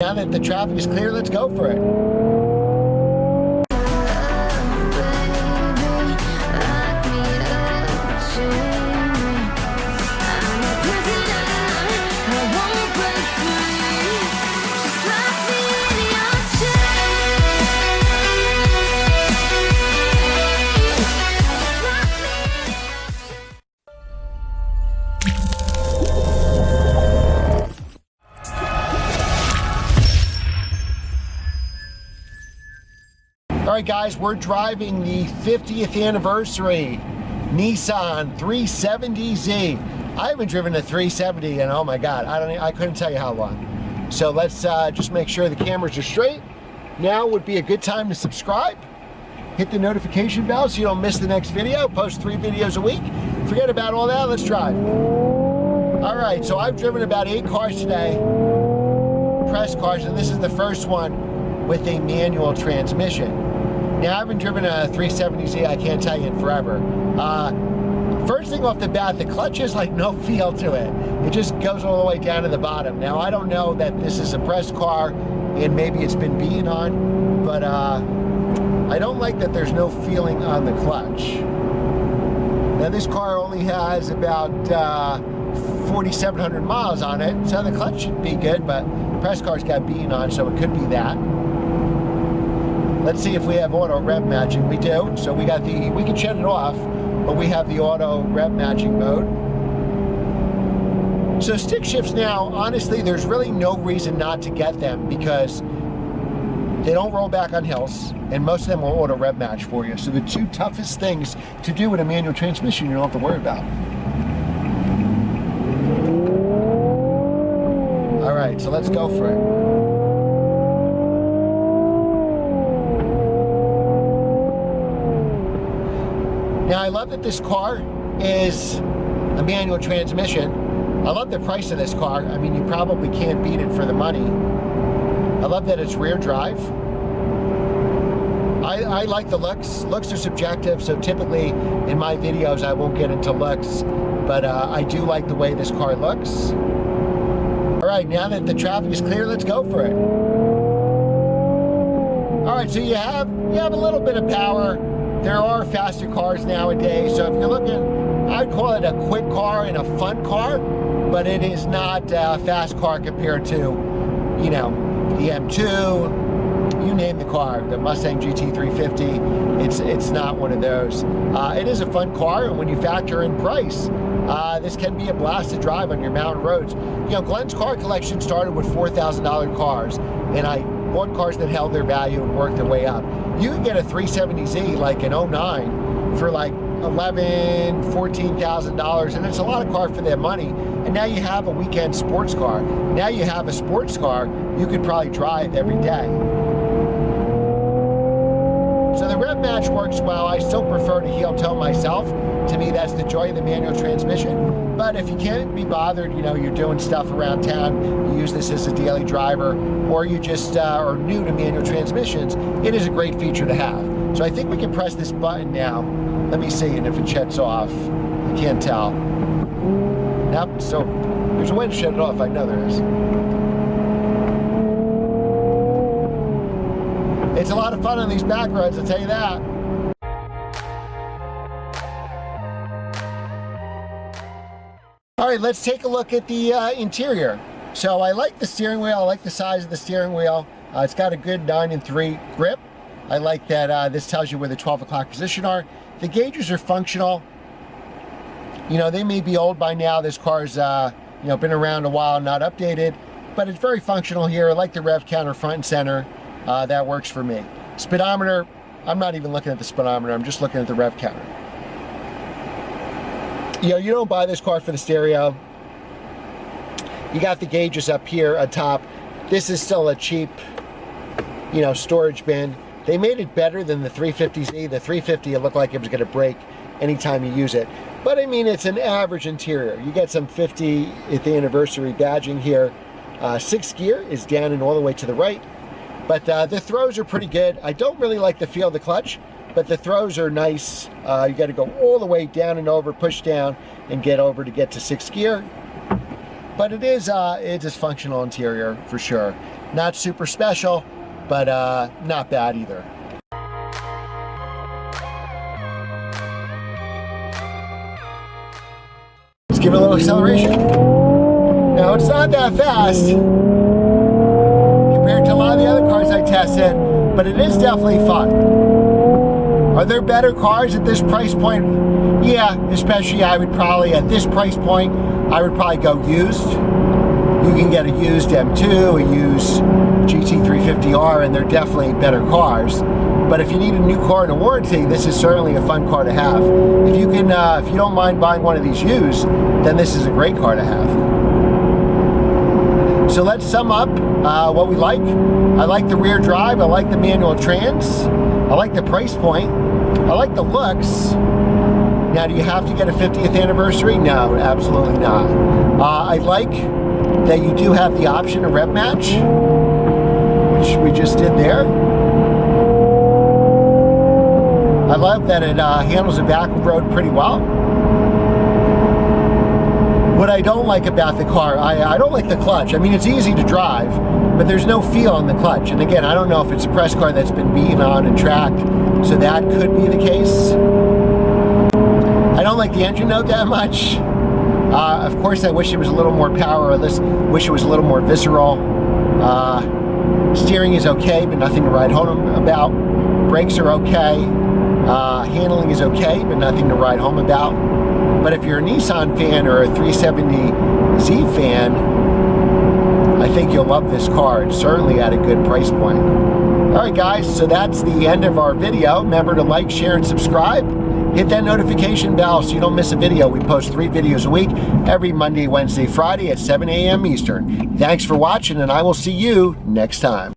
now that the traffic is clear, let's go for it. All right, guys, we're driving the 50th anniversary Nissan 370Z. I haven't driven a 370 and oh my God, I couldn't tell you how long. So let's just make sure the cameras are straight. Now would be a good time to subscribe. Hit the notification bell so you don't miss the next video. Post 3 videos a week. Forget about all that, let's drive. All right, so I've driven about 8 cars today, press cars, and this is the first one with a manual transmission. Now, I haven't driven a 370Z, I can't tell you in forever. First thing off the bat, the clutch has like no feel to it. It just goes all the way down to the bottom. Now, I don't know that this is a pressed car and maybe it's been beaten on, but I don't like that there's no feeling on the clutch. Now, this car only has about 4,700 miles on it, so the clutch should be good, but pressed car's got beaten on, so it could be that. Let's see if we have auto rev matching. We do. So we can shut it off, but we have the auto rev matching mode. So stick shifts now, honestly, there's really no reason not to get them because they don't roll back on hills, and most of them will auto rev match for you. So the 2 toughest things to do with a manual transmission you don't have to worry about. All right, so let's go for it. Now, I love that this car is a manual transmission. I love the price of this car. I mean, you probably can't beat it for the money. I love that it's rear drive. I like the looks. Looks are subjective, so typically in my videos I won't get into looks, but I do like the way this car looks. All right, now that the traffic is clear, let's go for it. All right, so you have a little bit of power. There are faster cars nowadays, so if you're looking, I'd call it a quick car and a fun car, but it is not a fast car compared to, you know, the M2, you name the car, the Mustang GT350, it's not one of those. It is a fun car, and when you factor in price, this can be a blast to drive on your mountain roads. You know, Glenn's car collection started with $4,000 cars, and I bought cars that held their value and worked their way up. You can get a 370Z like an 09 for like $11,000, $14,000, and it's a lot of car for their money. And now you have a weekend sports car. Now you have a sports car you could probably drive every day. So the rev match works well. I still prefer to heel toe myself. To me, that's the joy of the manual transmission. But if you can't be bothered, you know, you're doing stuff around town, you use this as a daily driver, or you just are new to manual transmissions, it is a great feature to have. So I think we can press this button now. Let me see, and if it shuts off, I can't tell. Nope, so there's a way to shut it off, I know there is. It's a lot of fun on these back roads, I'll tell you that. All right, let's take a look at the interior. So I like the steering wheel, I like the size of the steering wheel. It's got a good 9-3 grip. I like that this tells you where the 12 o'clock position are. The gauges are functional. You know, they may be old by now. This car's, you know, been around a while, not updated, but it's very functional here. I like the rev counter front and center. That works for me. Speedometer, I'm not even looking at the speedometer, I'm just looking at the rev counter. You know, you don't buy this car for the stereo. You got the gauges up here on top. This is still a cheap, you know, storage bin. They made it better than the 350Z. The 350, it looked like it was going to break anytime you use it. But I mean, it's an average interior. You get some 50th anniversary badging here. 6th gear is down and all the way to the right. But the throws are pretty good. I don't really like the feel of the clutch, but the throws are nice. You got to go all the way down and over, push down, and get over to get to 6th gear. But it is a functional interior for sure. Not super special, but not bad either. Let's give it a little acceleration. Now, it's not that fast compared to a lot of the other cars I tested, but it is definitely fun. Are there better cars at this price point? Yeah, especially I would probably, at this price point, I would probably go used. You can get a used M2, a used GT350R, and they're definitely better cars. But if you need a new car in a warranty, this is certainly a fun car to have. If you can, if you don't mind buying one of these used, then this is a great car to have. So let's sum up what we like. I like the rear drive. I like the manual trans. I like the price point. I like the looks. Now, do you have to get a 50th anniversary? No, absolutely not. I like that you do have the option to rev match, which we just did there. I love that it handles the back road pretty well. What I don't like about the car, I don't like the clutch. I mean, it's easy to drive, but there's no feel in the clutch. And again, I don't know if it's a press car that's been beaten on and tracked, so that could be the case. I don't like the engine note that much. Of course, I wish it was a little more power, or wish it was a little more visceral. Steering is okay, but nothing to ride home about. Brakes are okay. Handling is okay, but nothing to ride home about. But if you're a Nissan fan or a 370Z fan, I think you'll love this car. It's certainly at a good price point. All right, guys, so that's the end of our video. Remember to like, share, and subscribe. Hit that notification bell so you don't miss a video. We post 3 videos a week, every Monday, Wednesday, Friday at 7 a.m. Eastern. Thanks for watching, and I will see you next time.